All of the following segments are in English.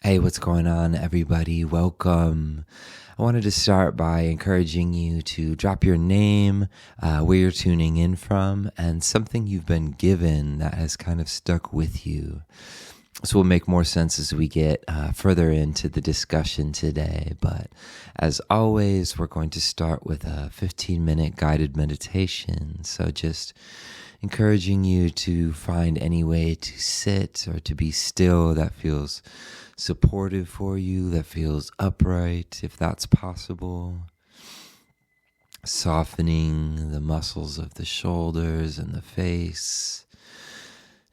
Hey, what's going on, everybody? Welcome. I wanted to start by encouraging you to drop your name, where you're tuning in from, and something you've been given that has kind of stuck with you. This will make more sense as we get further into the discussion today. But as always, we're going to start with a 15-minute guided meditation. So just encouraging you to find any way to sit or to be still that feels supportive for you, that feels upright, if that's possible. Softening the muscles of the shoulders and the face.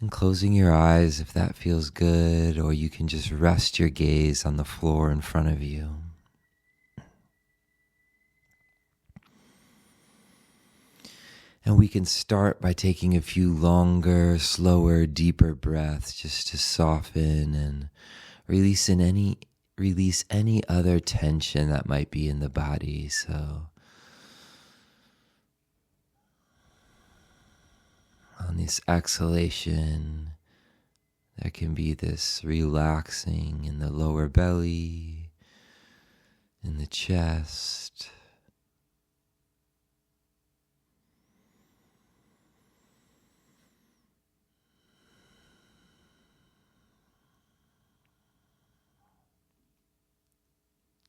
And closing your eyes if that feels good, or you can just rest your gaze on the floor in front of you. And we can start by taking a few longer, slower, deeper breaths just to soften and release any other tension that might be in the body. So on this exhalation, there can be this relaxing in the lower belly, in the chest.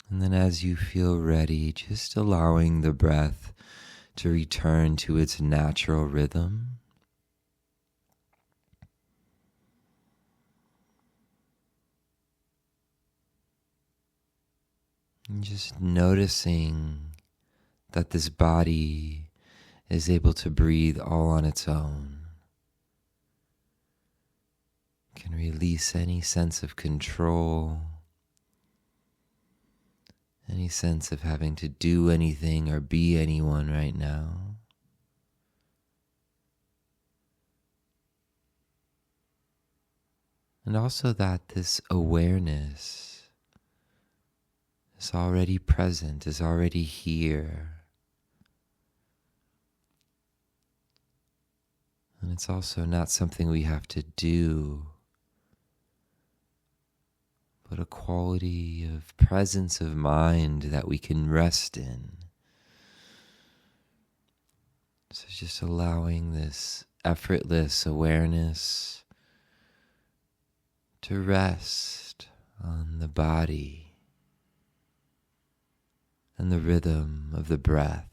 And then as you feel ready, just allowing the breath to return to its natural rhythm. And just noticing that this body is able to breathe all on its own. Can release any sense of control, any sense of having to do anything or be anyone right now. And also that this awareness is already present, is already here. And it's also not something we have to do, but a quality of presence of mind that we can rest in. So just allowing this effortless awareness to rest on the body and the rhythm of the breath.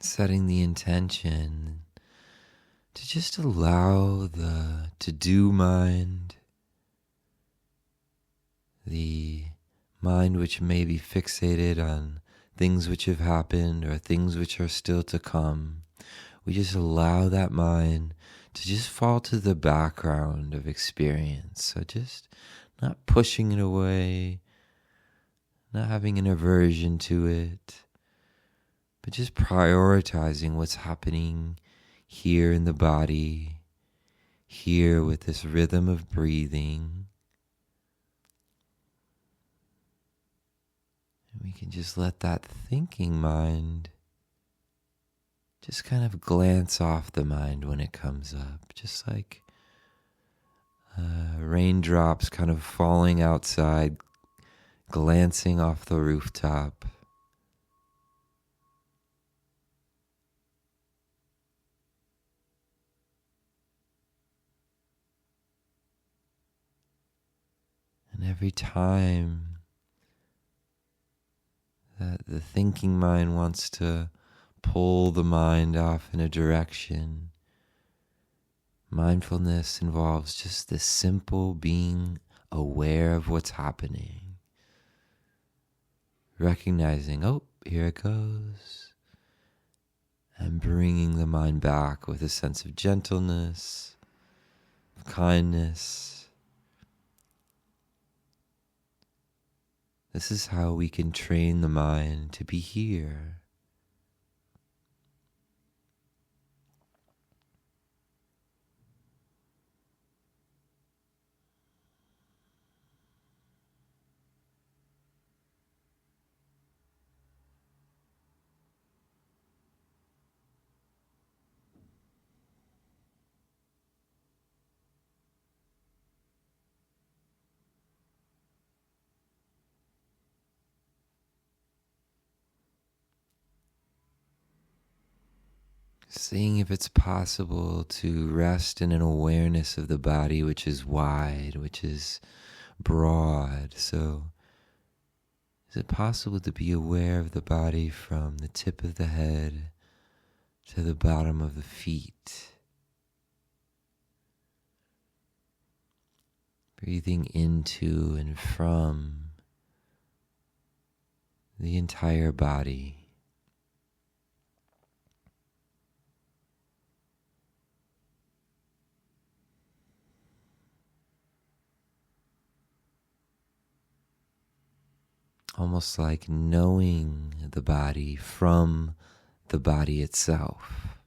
Setting the intention to just allow the to-do mind, the mind which may be fixated on things which have happened or things which are still to come. We just allow that mind to just fall to the background of experience. So just not pushing it away, not having an aversion to it, but just prioritizing what's happening here in the body, here with this rhythm of breathing. And we can just let that thinking mind just kind of glance off the mind when it comes up, just like raindrops kind of falling outside, glancing off the rooftop. And every time that the thinking mind wants to pull the mind off in a direction, mindfulness involves just this simple being aware of what's happening. Recognizing, oh, here it goes. And bringing the mind back with a sense of gentleness, of kindness. This is how we can train the mind to be here. Seeing if it's possible to rest in an awareness of the body which is wide, which is broad. So, is it possible to be aware of the body from the tip of the head to the bottom of the feet? Breathing into and from the entire body. Almost like knowing the body from the body itself.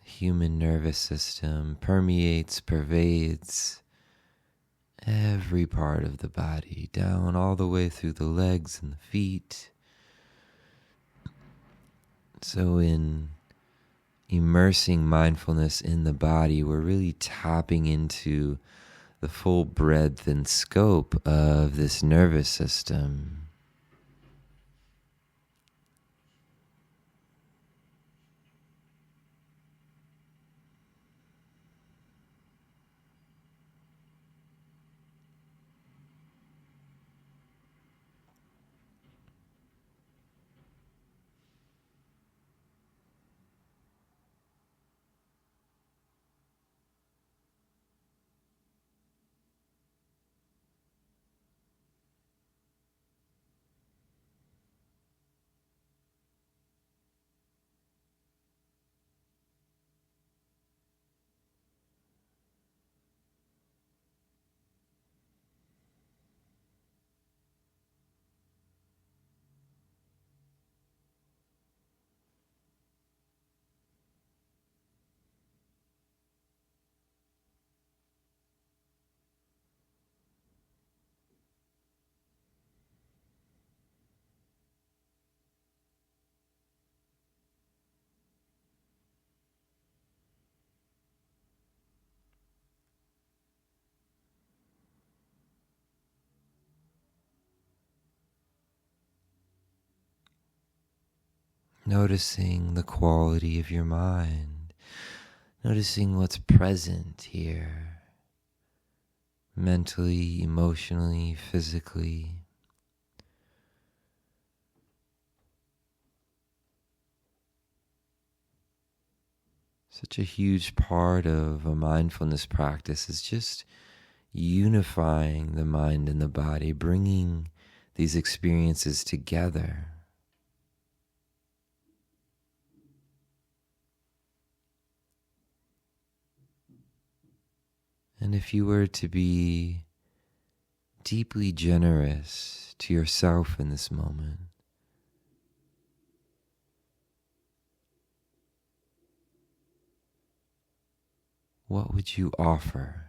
The human nervous system permeates, pervades every part of the body, down all the way through the legs and the feet. So in immersing mindfulness in the body, we're really tapping into the full breadth and scope of this nervous system. Noticing the quality of your mind, noticing what's present here, mentally, emotionally, physically. Such a huge part of a mindfulness practice is just unifying the mind and the body, bringing these experiences together. And if you were to be deeply generous to yourself in this moment, what would you offer?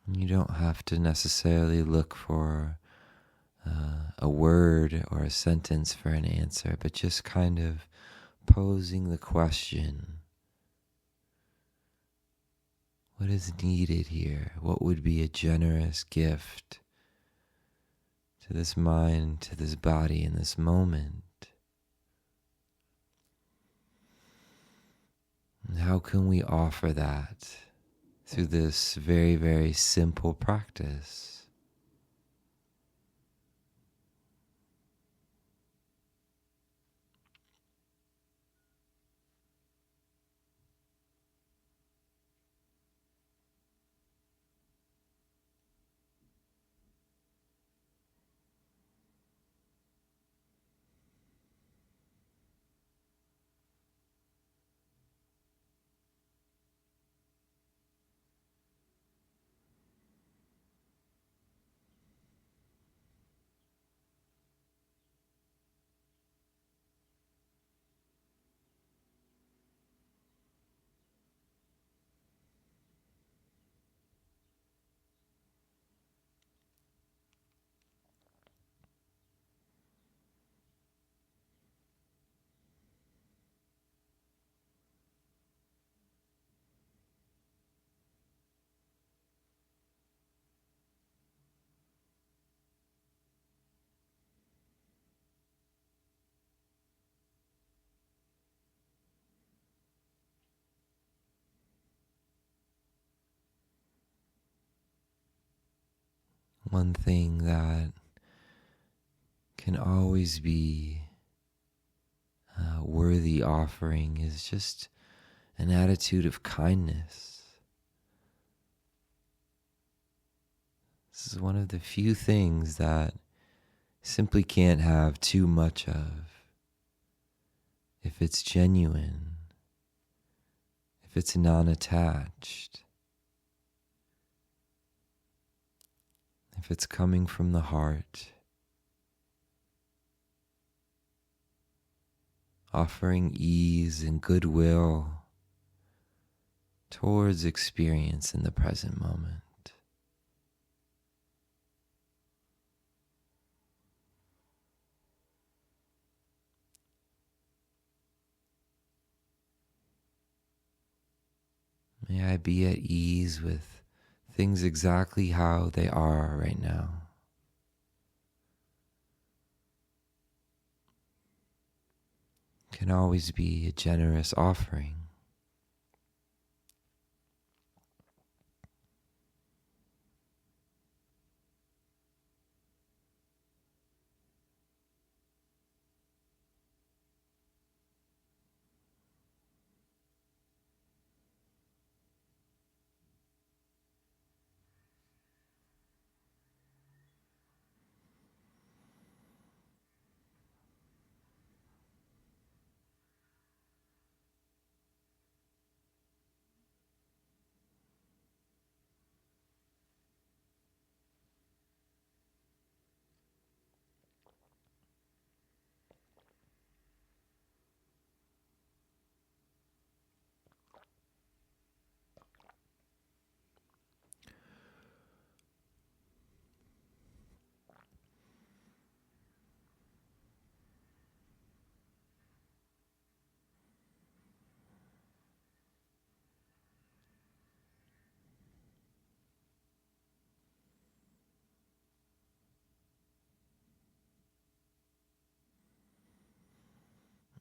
And you don't have to necessarily look for a word or a sentence for an answer, but just kind of posing the question. What is needed here? What would be a generous gift to this mind, to this body in this moment? And how can we offer that through this very, very simple practice? One thing that can always be a worthy offering is just an attitude of kindness. This is one of the few things that simply can't have too much of. If it's genuine, if it's non-attached, if it's coming from the heart, offering ease and goodwill towards experience in the present moment. May I be at ease with things exactly how they are right now. Can always be a generous offering.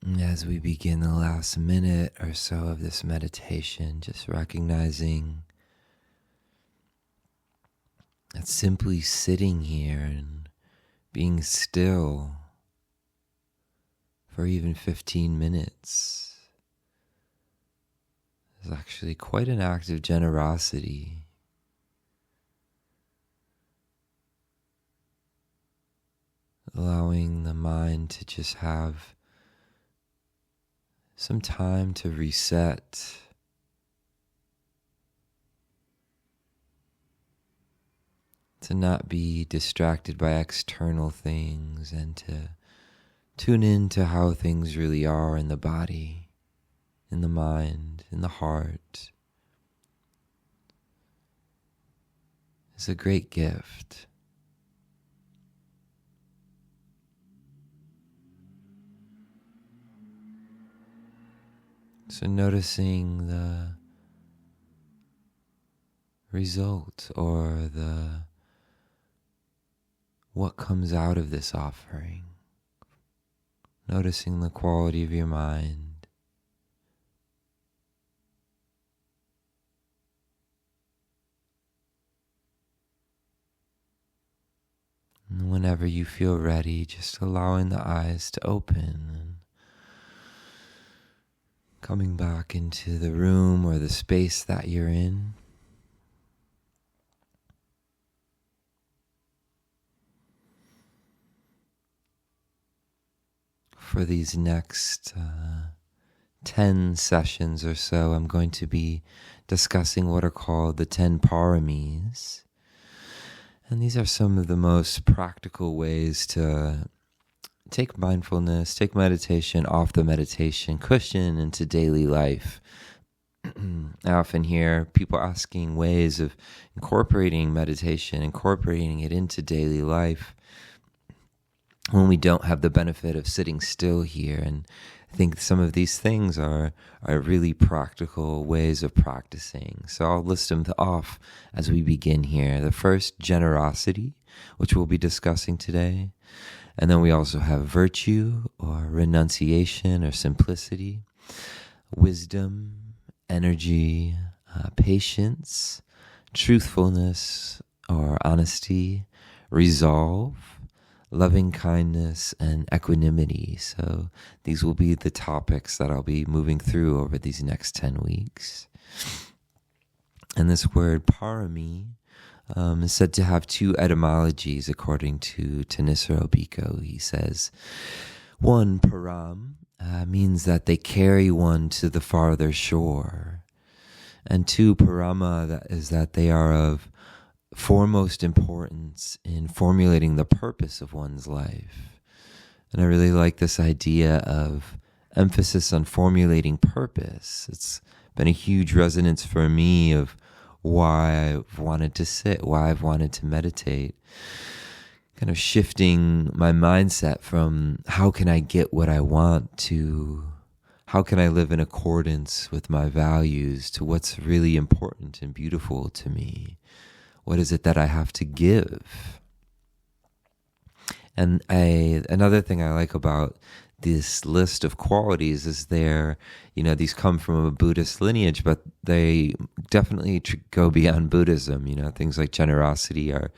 And as we begin the last minute or so of this meditation, just recognizing that simply sitting here and being still for even 15 minutes is actually quite an act of generosity. Allowing the mind to just have some time to reset, to not be distracted by external things, and to tune into how things really are in the body, in the mind, in the heart. It's a great gift. So noticing the result or what comes out of this offering. Noticing the quality of your mind. And whenever you feel ready, just allowing the eyes to open and coming back into the room or the space that you're in. For these next 10 sessions or so, I'm going to be discussing what are called the 10 Paramis. And these are some of the most practical ways to take mindfulness, take meditation off the meditation cushion into daily life. I often hear people asking ways of incorporating meditation, incorporating it into daily life when we don't have the benefit of sitting still here. And I think some of these things are really practical ways of practicing. So I'll list them off as we begin here. The first, generosity, which we'll be discussing today. And then we also have virtue or renunciation or simplicity, wisdom, energy, patience, truthfulness or honesty, resolve, loving kindness, and equanimity. So these will be the topics that I'll be moving through over these next 10 weeks. And this word parami is said to have two etymologies according to Tanisaro Biko. He says, one, param, means that they carry one to the farther shore. And two, parama, that is that they are of foremost importance in formulating the purpose of one's life. And I really like this idea of emphasis on formulating purpose. It's been a huge resonance for me of why I've wanted to sit, why I've wanted to meditate. Kind of shifting my mindset from how can I get what I want to how can I live in accordance with my values to what's really important and beautiful to me. What is it that I have to give? And another thing I like about this list of qualities is these come from a Buddhist lineage, but they definitely go beyond Buddhism. Things like generosity are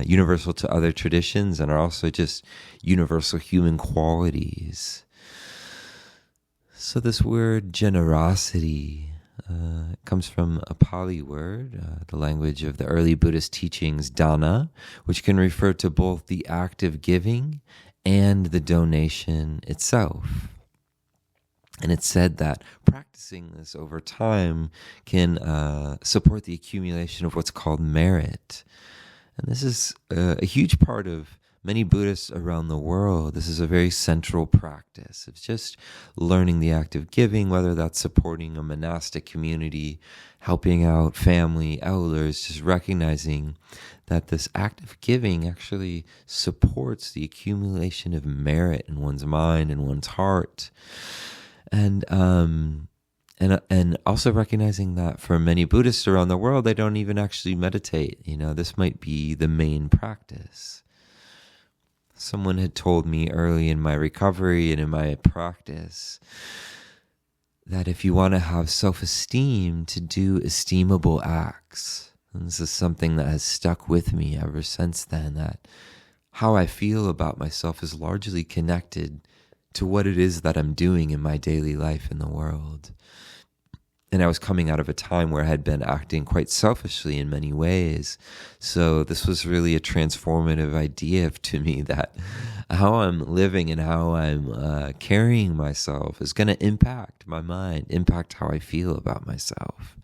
universal to other traditions and are also just universal human qualities. So this word generosity comes from a Pali word, the language of the early Buddhist teachings, dana, which can refer to both the act of giving and the donation itself. And it's said that practicing this over time can support the accumulation of what's called merit. And this is a huge part of many Buddhists around the world. This is a very central practice. It's just learning the act of giving, whether that's supporting a monastic community, helping out family, elders, just recognizing that this act of giving actually supports the accumulation of merit in one's mind and one's heart. And also recognizing that for many Buddhists around the world, they don't even actually meditate. This might be the main practice. Someone had told me early in my recovery and in my practice that if you want to have self-esteem, to do esteemable acts. And this is something that has stuck with me ever since then, that how I feel about myself is largely connected to what it is that I'm doing in my daily life in the world. And I was coming out of a time where I had been acting quite selfishly in many ways. So this was really a transformative idea to me, that how I'm living and how I'm carrying myself is going to impact my mind, impact how I feel about myself.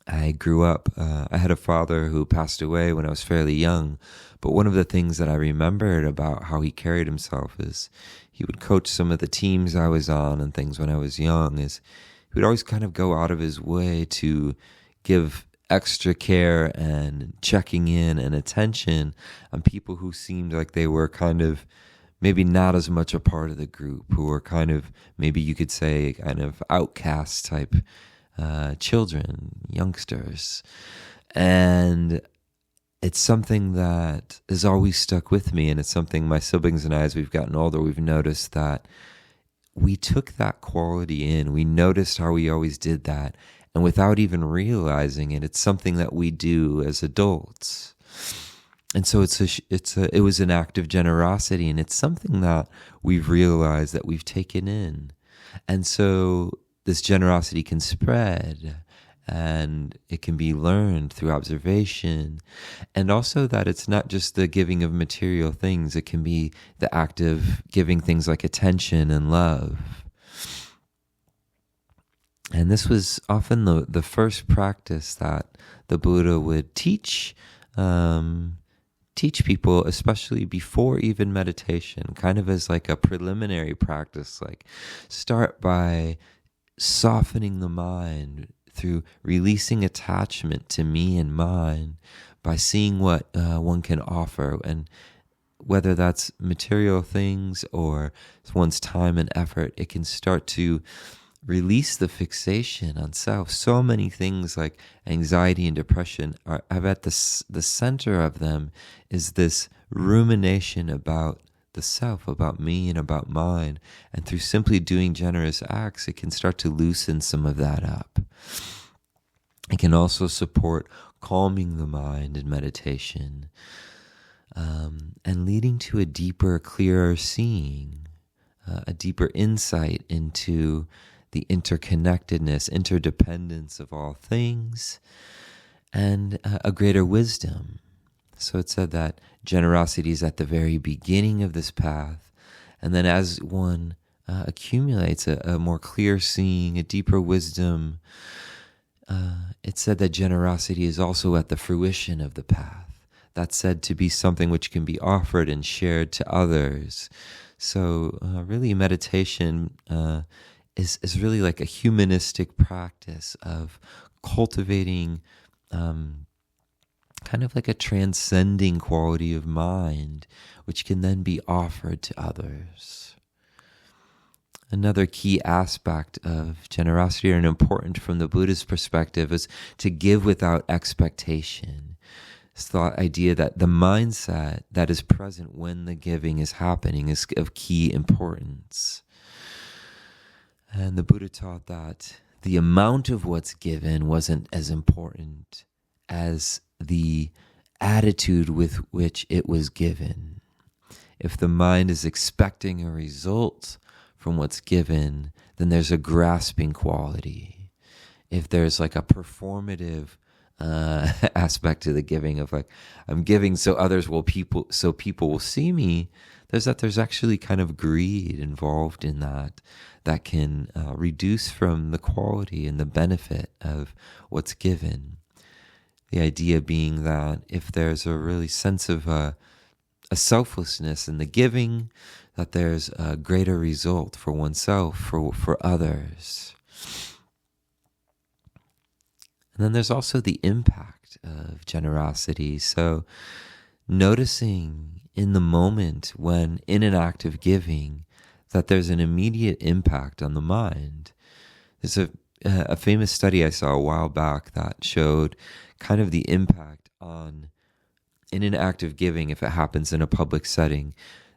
I grew up, I had a father who passed away when I was fairly young, but one of the things that I remembered about how he carried himself is he would coach some of the teams I was on and things when I was young. Is he would always kind of go out of his way to give extra care and checking in and attention on people who seemed like they were kind of maybe not as much a part of the group, who were kind of, maybe you could say, kind of outcast type children, youngsters. And it's something that has always stuck with me, and it's something my siblings and I, as we've gotten older, we've noticed that we took that quality in. We noticed how we always did that, and without even realizing it, it's something that we do as adults. And so it was an act of generosity, and it's something that we've realized that we've taken in. And so this generosity can spread, and it can be learned through observation. And also that it's not just the giving of material things, it can be the act of giving things like attention and love. And this was often the first practice that the Buddha would teach people, especially before even meditation, kind of as like a preliminary practice. Like, start by softening the mind through releasing attachment to me and mine, by seeing what one can offer, and whether that's material things or one's time and effort, it can start to release the fixation on self. So many things like anxiety and depression have at the center of them is this rumination about the self, about me and about mine. And through simply doing generous acts, it can start to loosen some of that up. It can also support calming the mind in meditation, and leading to a deeper, clearer seeing, a deeper insight into the interconnectedness, interdependence of all things, and a greater wisdom. So it said that generosity is at the very beginning of this path, and then as one accumulates a more clear seeing, a deeper wisdom, it said that generosity is also at the fruition of the path. That's said to be something which can be offered and shared to others. So really meditation is really like a humanistic practice of cultivating kind of like a transcending quality of mind, which can then be offered to others. Another key aspect of generosity, and important from the Buddhist perspective, is to give without expectation. It's the idea that the mindset that is present when the giving is happening is of key importance. And the Buddha taught that the amount of what's given wasn't as important as the attitude with which it was given. If the mind is expecting a result from what's given, then there's a grasping quality. If there's like a performative aspect to the giving, of like, I'm giving so people will see me, there's actually kind of greed involved in that can reduce from the quality and the benefit of what's given. The idea being that if there's a really sense of a selflessness in the giving, that there's a greater result for oneself, for others. And then there's also the impact of generosity. So noticing in the moment when in an act of giving that there's an immediate impact on the mind. There's a famous study I saw a while back that showed kind of the impact in an act of giving, if it happens in a public setting,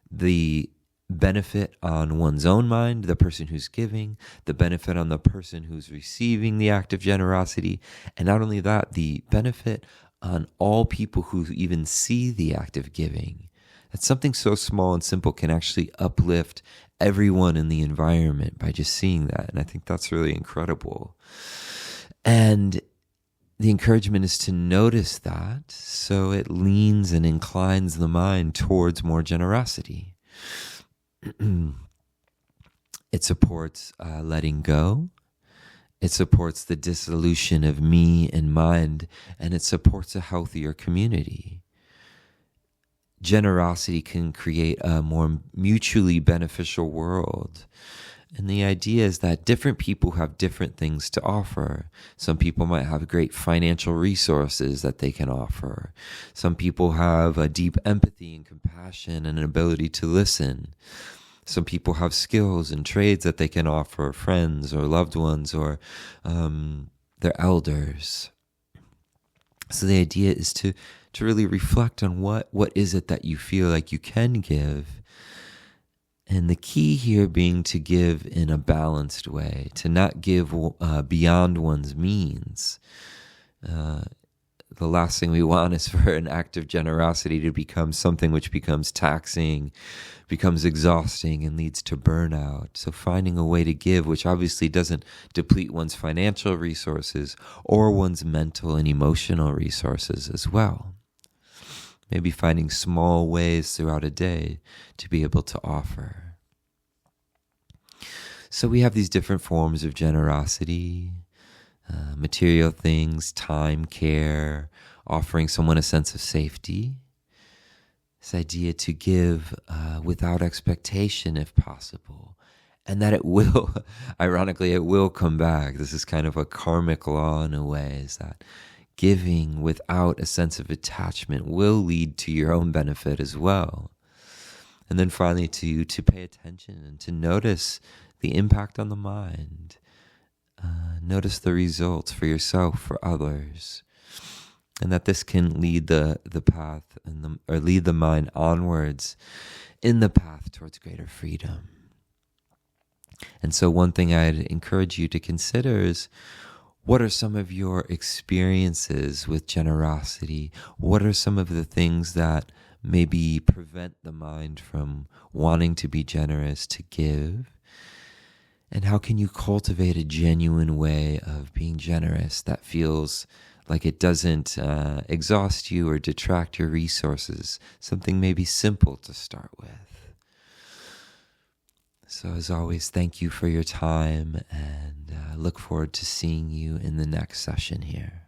the benefit on one's own mind, the person who's giving, the benefit on the person who's receiving the act of generosity, and not only that, the benefit on all people who even see the act of giving. That something so small and simple can actually uplift everyone in the environment by just seeing that. And I think that's really incredible. And the encouragement is to notice that, so it leans and inclines the mind towards more generosity. It supports letting go. It supports the dissolution of me and mind, and it supports a healthier community. Generosity can create a more mutually beneficial world. And the idea is that different people have different things to offer. Some people might have great financial resources that they can offer. Some people have a deep empathy and compassion and an ability to listen. Some people have skills and trades that they can offer friends or loved ones or their elders. So the idea is to really reflect on what is it that you feel like you can give. And the key here being to give in a balanced way, to not give beyond one's means. the last thing we want is for an act of generosity to become something which becomes taxing, becomes exhausting, and leads to burnout. So finding a way to give, which obviously doesn't deplete one's financial resources or one's mental and emotional resources as well. Maybe finding small ways throughout a day to be able to offer. So we have these different forms of generosity, material things, time, care, offering someone a sense of safety. This idea to give without expectation if possible. And that it will, ironically, it will come back. This is kind of a karmic law in a way, is that giving without a sense of attachment will lead to your own benefit as well. And then finally to pay attention and to notice the impact on the mind. Notice the results for yourself, for others. And that this can lead the path or lead the mind onwards in the path towards greater freedom. And so one thing I'd encourage you to consider is, what are some of your experiences with generosity? What are some of the things that maybe prevent the mind from wanting to be generous, to give? And how can you cultivate a genuine way of being generous that feels like it doesn't exhaust you or detract your resources? Something maybe simple to start with. So as always, thank you for your time, and look forward to seeing you in the next session here.